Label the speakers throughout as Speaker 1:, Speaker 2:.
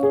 Speaker 1: All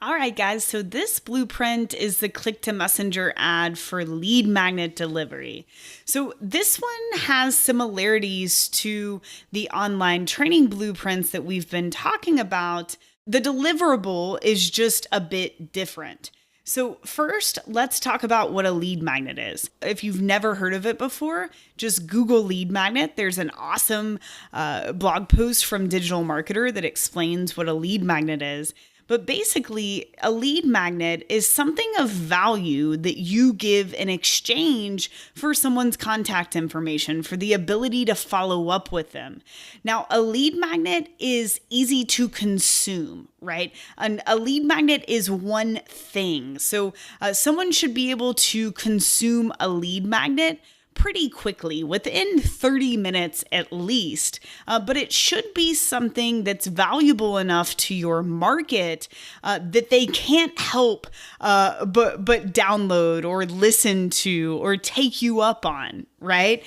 Speaker 1: right, guys, so this blueprint is the click to messenger ad for lead magnet delivery. So this one has similarities to the online training blueprints that we've been talking about. The deliverable is just a bit different. So first, let's talk about what a lead magnet is. If you've never heard of it before, just Google lead magnet. There's an awesome blog post from Digital Marketer that explains what a lead magnet is. But basically, a lead magnet is something of value that you give in exchange for someone's contact information, for the ability to follow up with them. Now, a lead magnet is easy to consume, right? A lead magnet is one thing. So someone should be able to consume a lead magnet pretty quickly, within 30 minutes at least, but it should be something that's valuable enough to your market that they can't help but download or listen to or take you up on, right?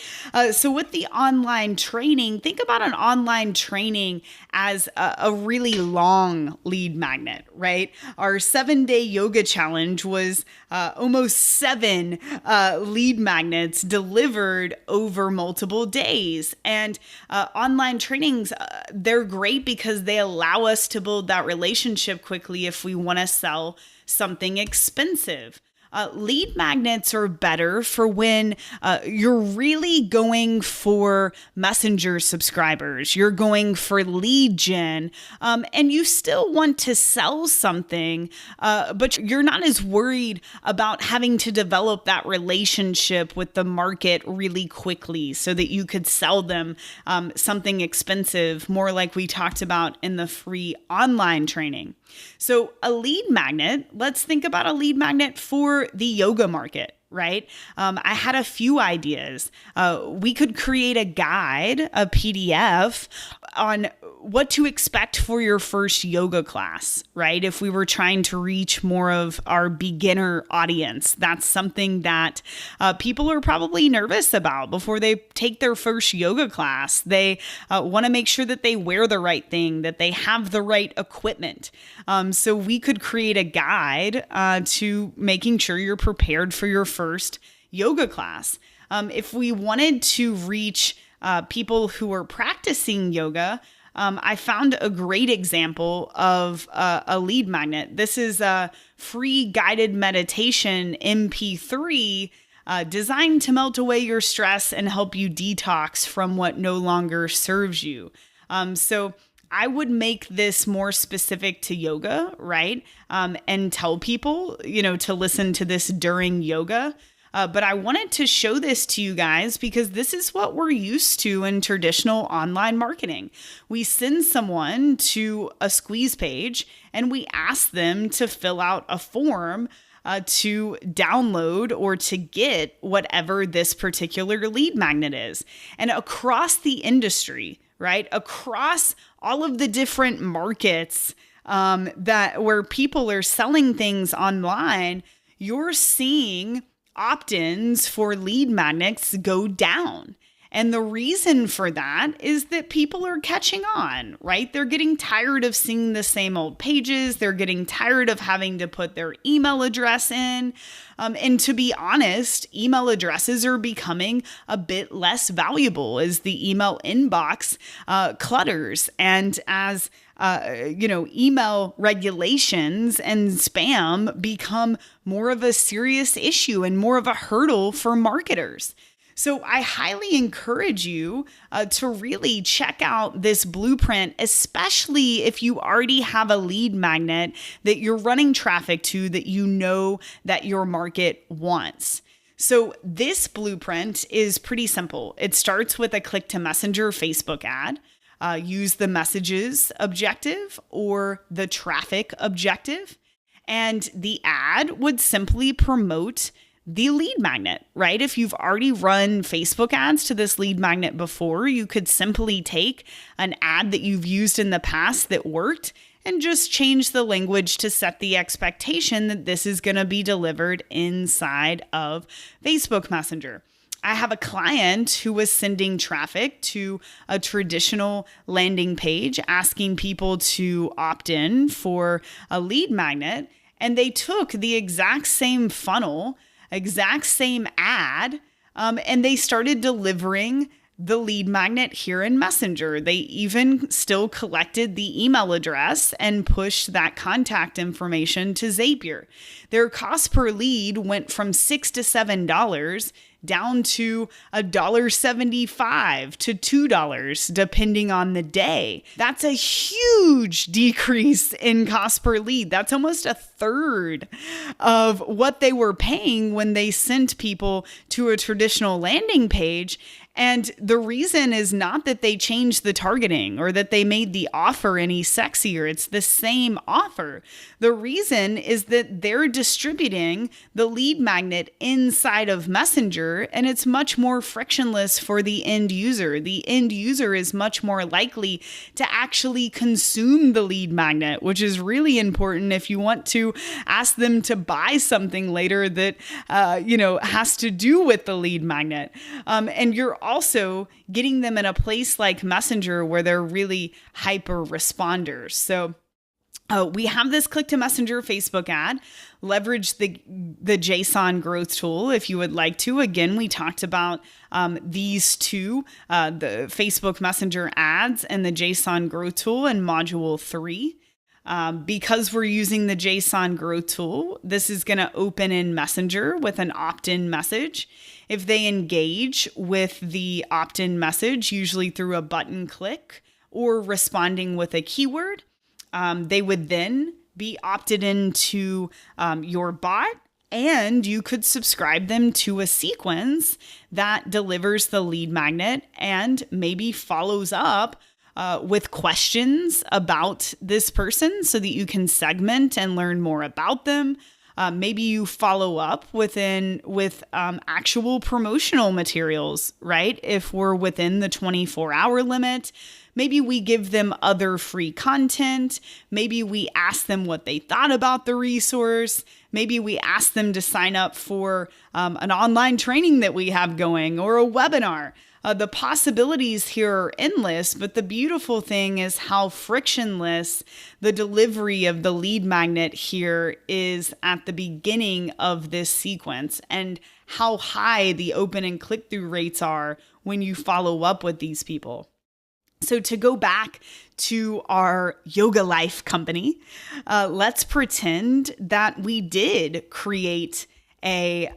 Speaker 1: So with the online training, think about an online training as a really long lead magnet, right? Our 7-day yoga challenge was almost 7 lead magnets delivered over multiple days. And online trainings, they're great because they allow us to build that relationship quickly if we want to sell something expensive. Lead magnets are better for when you're really going for messenger subscribers, you're going for lead gen, and you still want to sell something, but you're not as worried about having to develop that relationship with the market really quickly so that you could sell them something expensive, more like we talked about in the free online training. So a lead magnet, let's think about a lead magnet for the yoga market, right? I had a few ideas. We could create a guide, a PDF on what to expect for your first yoga class, right? If we were trying to reach more of our beginner audience, that's something that people are probably nervous about before they take their first yoga class. They want to make sure that they wear the right thing, that they have the right equipment. So we could create a guide to making sure you're prepared for your first yoga class. If we wanted to reach people who are practicing yoga, I found a great example of a lead magnet. This is a free guided meditation MP3 designed to melt away your stress and help you detox from what no longer serves you. So I would make this more specific to yoga, right? And tell people, to listen to this during yoga. But I wanted to show this to you guys because this is what we're used to in traditional online marketing. We send someone to a squeeze page and we ask them to fill out a form to download or to get whatever this particular lead magnet is. And across the industry, right? Across all of the different markets where people are selling things online, you're seeing opt-ins for lead magnets go down. And the reason for that is that people are catching on, right? They're getting tired of seeing the same old pages. They're getting tired of having to put their email address in. And to be honest, email addresses are becoming a bit less valuable as the email inbox clutters. And as email regulations and spam become more of a serious issue and more of a hurdle for marketers. So I highly encourage you to really check out this blueprint, especially if you already have a lead magnet that you're running traffic to that you know that your market wants. So this blueprint is pretty simple. It starts with a click to messenger Facebook ad. Use the messages objective or the traffic objective. And the ad would simply promote the lead magnet, right? If you've already run Facebook ads to this lead magnet before, you could simply take an ad that you've used in the past that worked and just change the language to set the expectation that this is going to be delivered inside of Facebook Messenger. I have a client who was sending traffic to a traditional landing page, asking people to opt in for a lead magnet. And they took the exact same funnel, exact same ad, and they started delivering the lead magnet here in Messenger. They even still collected the email address and pushed that contact information to Zapier. Their cost per lead went from $6 to $7 down to $1.75 to $2, depending on the day. That's a huge decrease in cost per lead. That's almost a third of what they were paying when they sent people to a traditional landing page. And the reason is not that they changed the targeting or that they made the offer any sexier. It's the same offer. The reason is that they're distributing the lead magnet inside of Messenger, and it's much more frictionless for the end user. The end user is much more likely to actually consume the lead magnet, which is really important if you want to ask them to buy something later that, has to do with the lead magnet. And you're also getting them in a place like Messenger where they're really hyper responders. So we have this click to Messenger Facebook ad. Leverage the JSON growth tool if you would like to. Again, we talked about these two, the Facebook Messenger ads and the JSON growth tool in module 3. Because we're using the JSON growth tool, this is going to open in Messenger with an opt-in message. If they engage with the opt-in message, usually through a button click or responding with a keyword, they would then be opted into your bot, and you could subscribe them to a sequence that delivers the lead magnet and maybe follows up with questions about this person so that you can segment and learn more about them. Maybe you follow up with actual promotional materials, right? If we're within the 24-hour limit, maybe we give them other free content. Maybe we ask them what they thought about the resource. Maybe we ask them to sign up for an online training that we have going or a webinar. The possibilities here are endless, but the beautiful thing is how frictionless the delivery of the lead magnet here is at the beginning of this sequence, and how high the open and click-through rates are when you follow up with these people. So to go back to our Yoga Life company, let's pretend that we did create a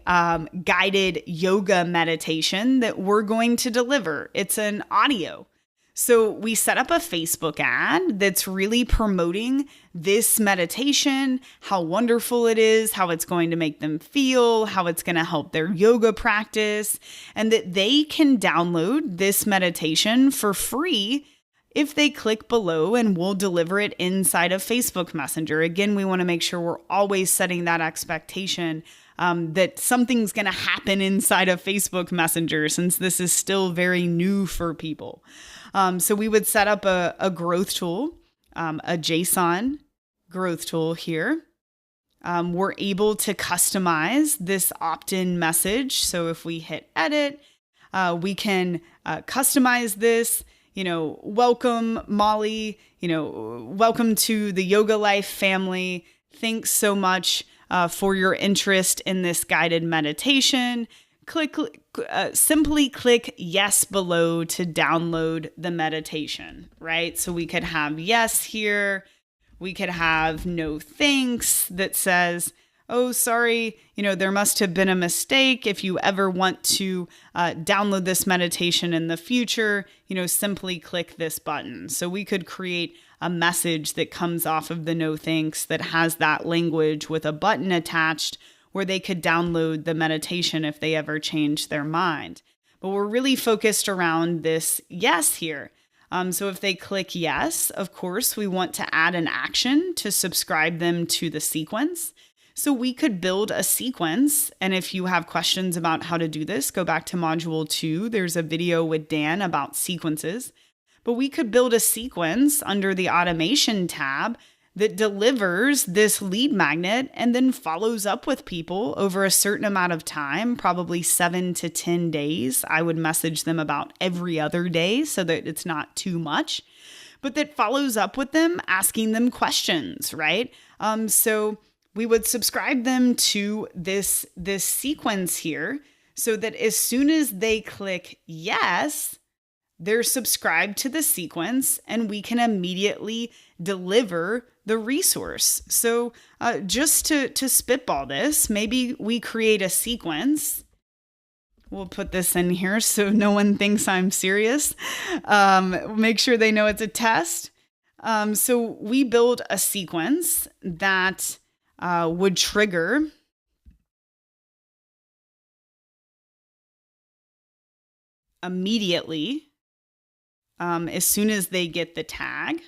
Speaker 1: guided yoga meditation that we're going to deliver. It's an audio. So we set up a Facebook ad that's really promoting this meditation, how wonderful it is, how it's going to make them feel, how it's going to help their yoga practice, and that they can download this meditation for free if they click below, and we'll deliver it inside of Facebook Messenger. Again, we want to make sure we're always setting that expectation that something's going to happen inside of Facebook Messenger, since this is still very new for people. So we would set up a growth tool, a JSON growth tool here. We're able to customize this opt-in message. So if we hit edit, we can customize this. Welcome, Molly. Welcome to the Yoga Life family. Thanks so much for your interest in this guided meditation. Simply click yes below to download the meditation, right? So we could have yes here. We could have no thanks that says, oh, sorry, there must have been a mistake. If you ever want to download this meditation in the future, simply click this button. So we could create a message that comes off of the no thanks that has that language with a button attached where they could download the meditation if they ever change their mind. But we're really focused around this yes here. So if they click yes, of course, we want to add an action to subscribe them to the sequence. So we could build a sequence. And if you have questions about how to do this, go back to module 2. There's a video with Dan about sequences. But we could build a sequence under the automation tab that delivers this lead magnet and then follows up with people over a certain amount of time, probably 7 to 10 days. I would message them about every other day so that it's not too much, but that follows up with them, asking them questions, right? So we would subscribe them to this sequence here so that as soon as they click yes, they're subscribed to the sequence and we can immediately deliver the resource. So just to spitball this, maybe we create a sequence. We'll put this in here so no one thinks I'm serious. Make sure they know it's a test. So we build a sequence that would trigger immediately as soon as they get the tag.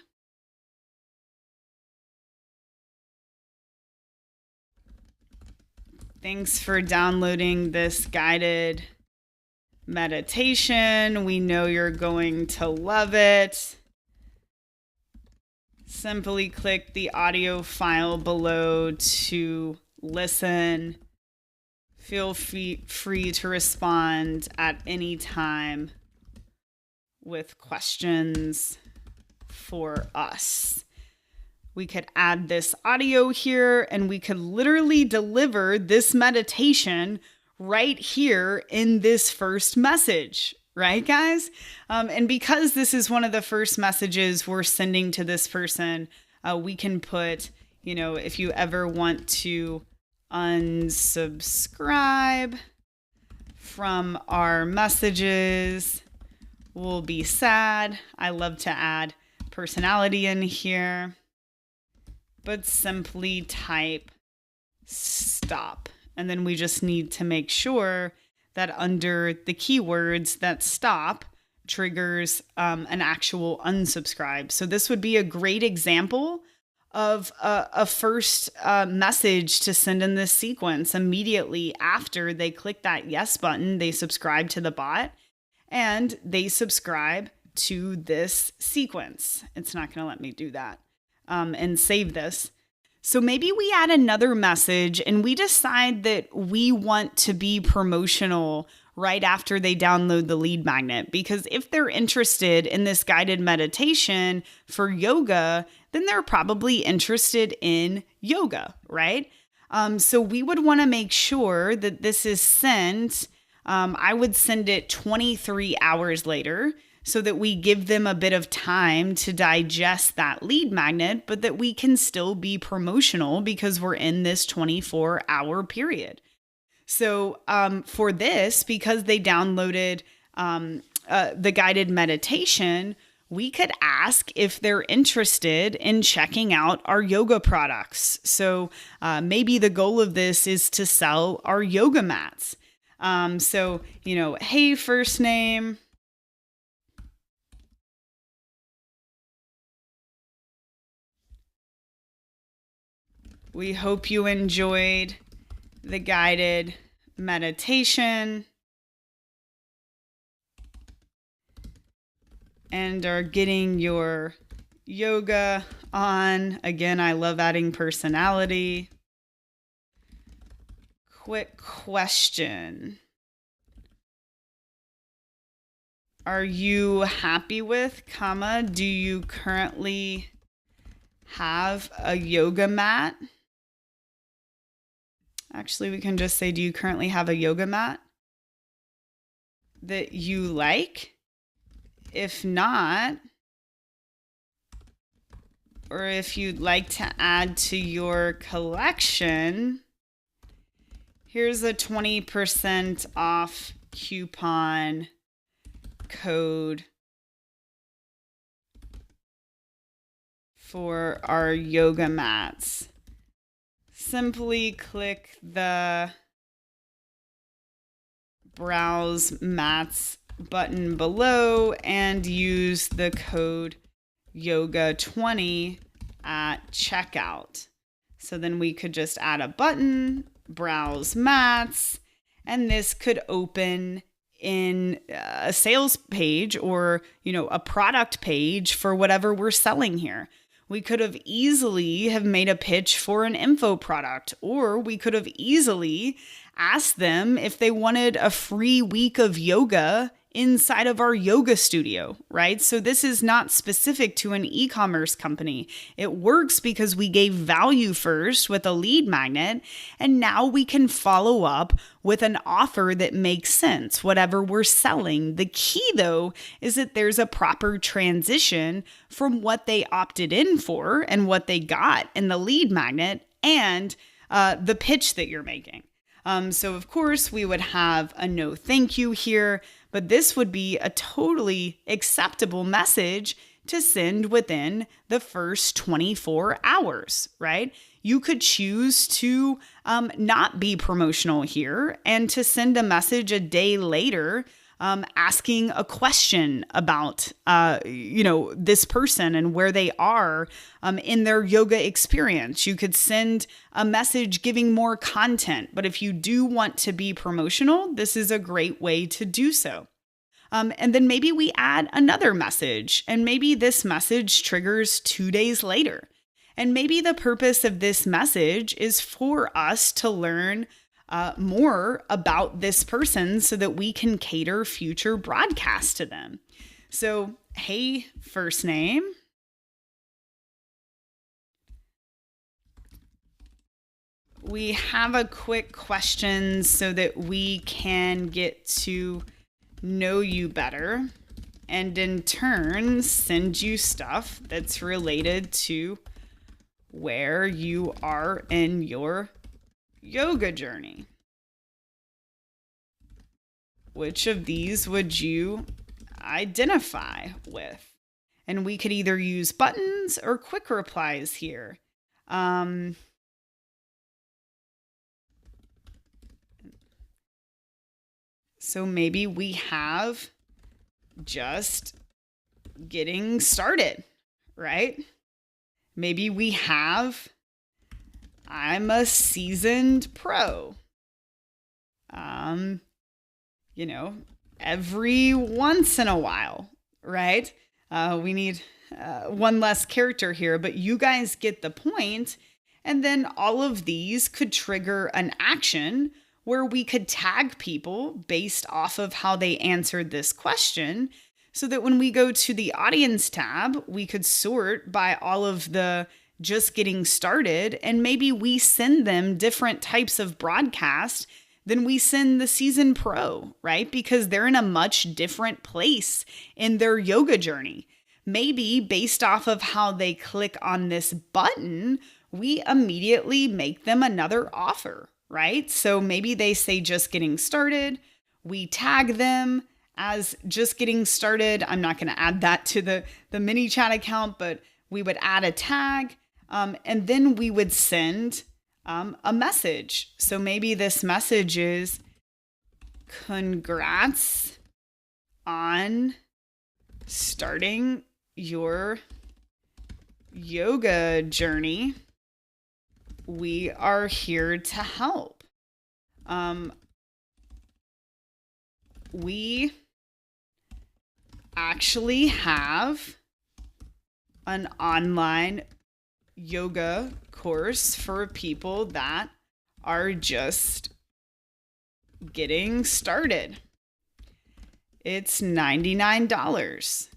Speaker 1: Thanks for downloading this guided meditation. We know you're going to love it. Simply click the audio file below to listen. Feel free to respond at any time with questions for us. We could add this audio here and we could literally deliver this meditation right here in this first message, right, guys? And because this is one of the first messages we're sending to this person, we can put, if you ever want to unsubscribe from our messages, we'll be sad. I love to add personality in here, but simply type stop. And then we just need to make sure that under the keywords that stop triggers an actual unsubscribe. So this would be a great example of a first message to send in this sequence. Immediately after they click that yes button, they subscribe to the bot and they subscribe to this sequence. It's not going to let me do that and save this. So maybe we add another message and we decide that we want to be promotional right after they download the lead magnet, because if they're interested in this guided meditation for yoga, then they're probably interested in yoga, right? So we would want to make sure that this is sent. I would send it 23 hours later so that we give them a bit of time to digest that lead magnet, but that we can still be promotional because we're in this 24-hour period. So for this, because they downloaded the guided meditation, we could ask if they're interested in checking out our yoga products. So maybe the goal of this is to sell our yoga mats. Hey, first name. We hope you enjoyed the guided meditation and are getting your yoga on. Again, I love adding personality. Quick question. Are you happy with, do you currently have a yoga mat? Actually, we can just say, do you currently have a yoga mat that you like? If not, or if you'd like to add to your collection, here's a 20% off coupon code for our yoga mats. Simply click the Browse Mats button below and use the code YOGA20 at checkout. So then we could just add a button, Browse Mats, and this could open in a sales page or, a product page for whatever we're selling here. We could have easily have made a pitch for an info product, or we could have easily asked them if they wanted a free week of yoga inside of our yoga studio, right? So this is not specific to an e-commerce company. It works because we gave value first with a lead magnet, and now we can follow up with an offer that makes sense, whatever we're selling. The key, though, is that there's a proper transition from what they opted in for and what they got in the lead magnet and the pitch that you're making. So of course we would have a no thank you here, but this would be a totally acceptable message to send within the first 24 hours, right? You could choose to not be promotional here and to send a message a day later asking a question about, this person and where they are in their yoga experience. You could send a message giving more content, but if you do want to be promotional, this is a great way to do so. And then maybe we add another message, and maybe this message triggers 2 days later. And maybe the purpose of this message is for us to learn more about this person so that we can cater future broadcasts to them. So, hey, first name. We have a quick question so that we can get to know you better and in turn send you stuff that's related to where you are in your yoga journey. Which of these would you identify with? And we could either use buttons or quick replies here. So maybe we have just getting started, right? Maybe we have I'm a seasoned pro. Every once in a while, right? We need one less character here, but you guys get the point. And then all of these could trigger an action where we could tag people based off of how they answered this question, so that when we go to the audience tab, we could sort by all of the just getting started, and maybe we send them different types of broadcast than we send the seasoned pro, right? Because they're in a much different place in their yoga journey. Maybe based off of how they click on this button, we immediately make them another offer, right? So maybe they say just getting started. We tag them as just getting started. I'm not going to add that to the ManyChat account, but we would add a tag. And then we would send a message. So maybe this message is, congrats on starting your yoga journey. We are here to help. We actually have an online yoga course for people that are just getting started. It's $99.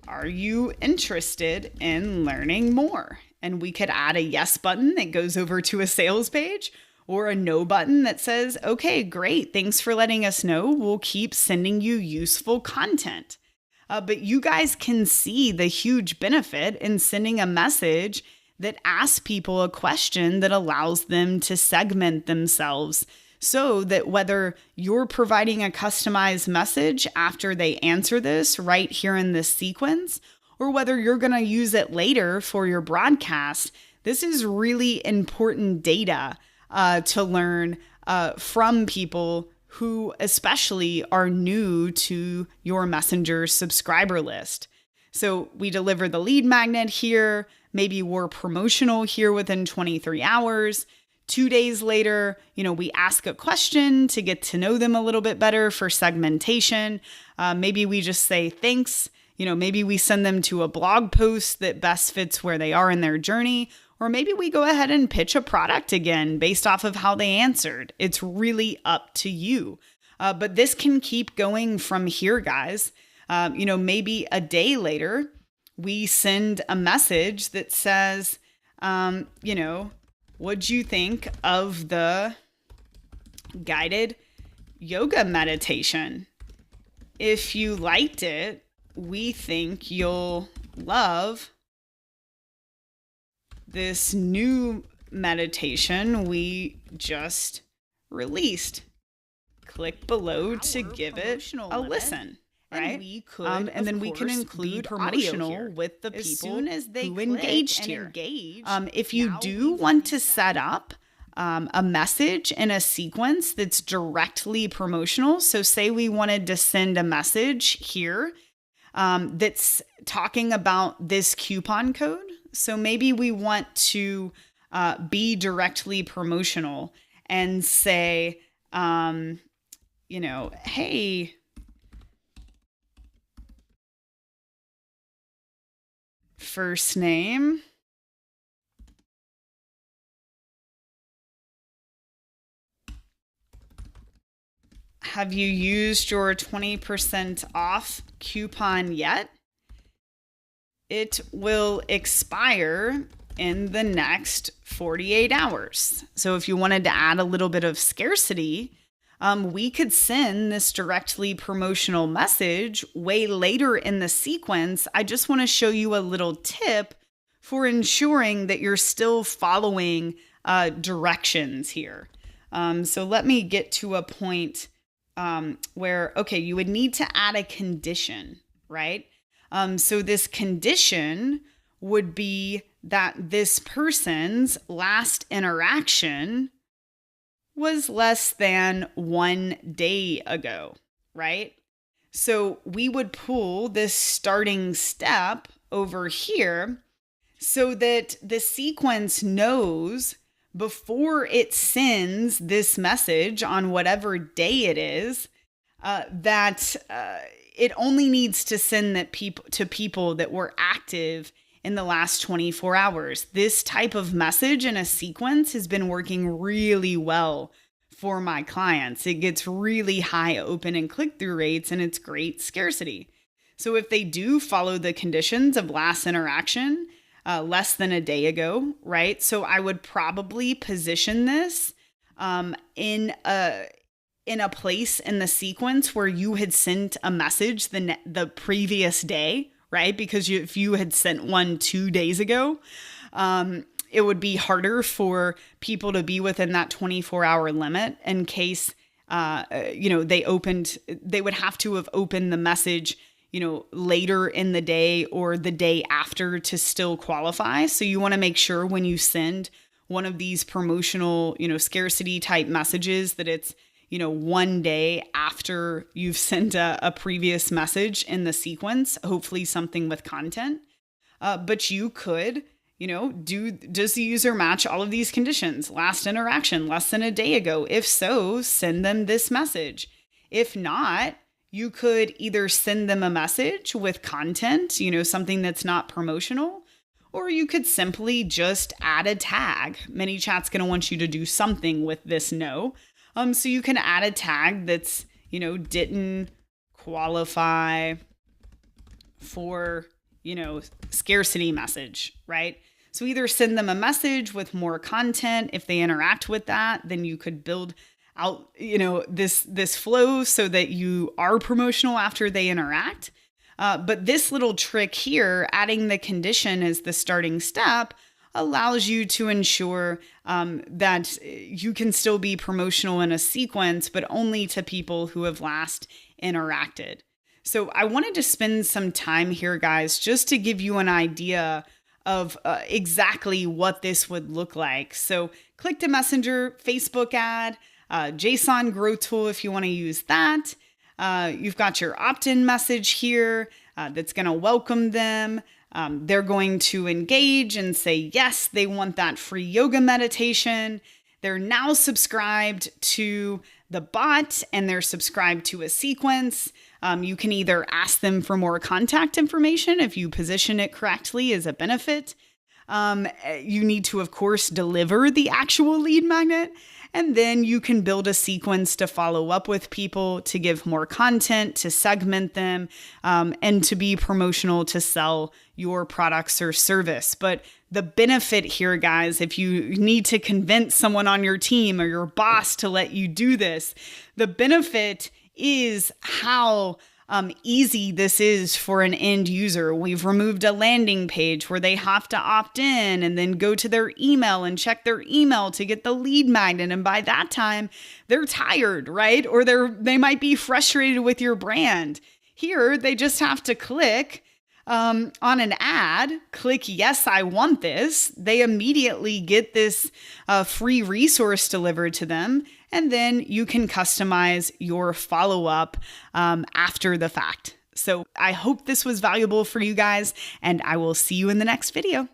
Speaker 1: Are you interested in learning more? And we could add a yes button that goes over to a sales page, or a no button that says, okay, great, thanks for letting us know. We'll keep sending you useful content. But you guys can see the huge benefit in sending a message that asks people a question that allows them to segment themselves, so that whether you're providing a customized message after they answer this right here in this sequence, or whether you're going to use it later for your broadcast, this is really important data to learn from people who especially are new to your Messenger subscriber list. So we deliver the lead magnet here. Maybe we're promotional here within 23 hours. 2 days later, we ask a question to get to know them a little bit better for segmentation. Maybe we just say, thanks, maybe we send them to a blog post that best fits where they are in their journey, or maybe we go ahead and pitch a product again based off of how they answered. It's really up to you. But this can keep going from here, guys. Maybe a day later, we send a message that says, what'd you think of the guided yoga meditation? If you liked it, we think you'll love this new meditation we just released. Click below to give it a listen. Right? And we could, and then we can include audio with the people who engaged here. If you do want to set up a message in a sequence that's directly promotional, so say we wanted to send a message here that's talking about this coupon code. So maybe we want to be directly promotional and say, hey, first name, have you used your 20% off coupon yet? It will expire in the next 48 hours. So if you wanted to add a little bit of scarcity, we could send this directly promotional message way later in the sequence. I just want to show you a little tip for ensuring that you're still following directions here. So let me get to a point where, okay, you would need to add a condition, right? So this condition would be that this person's last interaction was less than 1 day ago, right? So we would pull this starting step over here so that the sequence knows before it sends this message on whatever day it is, that it only needs to send that to people that were active in the last 24 hours. This type of message in a sequence has been working really well for my clients. It gets really high open and click-through rates, and it's great scarcity. So if they do follow the conditions of last interaction, less than a day ago, right? So I would probably position this in a place in the sequence where you had sent a message the previous day, right? Because if you had sent one 2 days ago, it would be harder for people to be within that 24-hour limit in case, they would have to have opened the message, later in the day or the day after to still qualify. So you want to make sure when you send one of these promotional, scarcity type messages that it's, 1 day after you've sent a previous message in the sequence, hopefully something with content. But you could, does the user match all of these conditions? Last interaction, less than a day ago. If so, send them this message. If not, you could either send them a message with content, something that's not promotional, or you could simply just add a tag. ManyChat's going to want you to do something with this no. So you can add a tag that's, didn't qualify for, scarcity message, right? So either send them a message with more content. If they interact with that, then you could build out, this flow so that you are promotional after they interact. But this little trick here, adding the condition as the starting step, allows you to ensure that you can still be promotional in a sequence, but only to people who have last interacted. So I wanted to spend some time here, guys, just to give you an idea of exactly what this would look like. So click to Messenger, Facebook ad, JSON Grow Tool if you want to use that. You've got your opt-in message here that's going to welcome them. They're going to engage and say, yes, they want that free yoga meditation. They're now subscribed to the bot and they're subscribed to a sequence. You can either ask them for more contact information if you position it correctly as a benefit. You need to, of course, deliver the actual lead magnet. And then you can build a sequence to follow up with people, to give more content, to segment them, and to be promotional to sell your products or service. But the benefit here, guys, if you need to convince someone on your team or your boss to let you do this, the benefit is how easy this is for an end user. We've removed a landing page where they have to opt in and then go to their email and check their email to get the lead magnet. And by that time, they're tired, right? Or they might be frustrated with your brand. Here, they just have to click on an ad, click, yes, I want this. They immediately get this free resource delivered to them. And then you can customize your follow-up after the fact. So I hope this was valuable for you guys, and I will see you in the next video.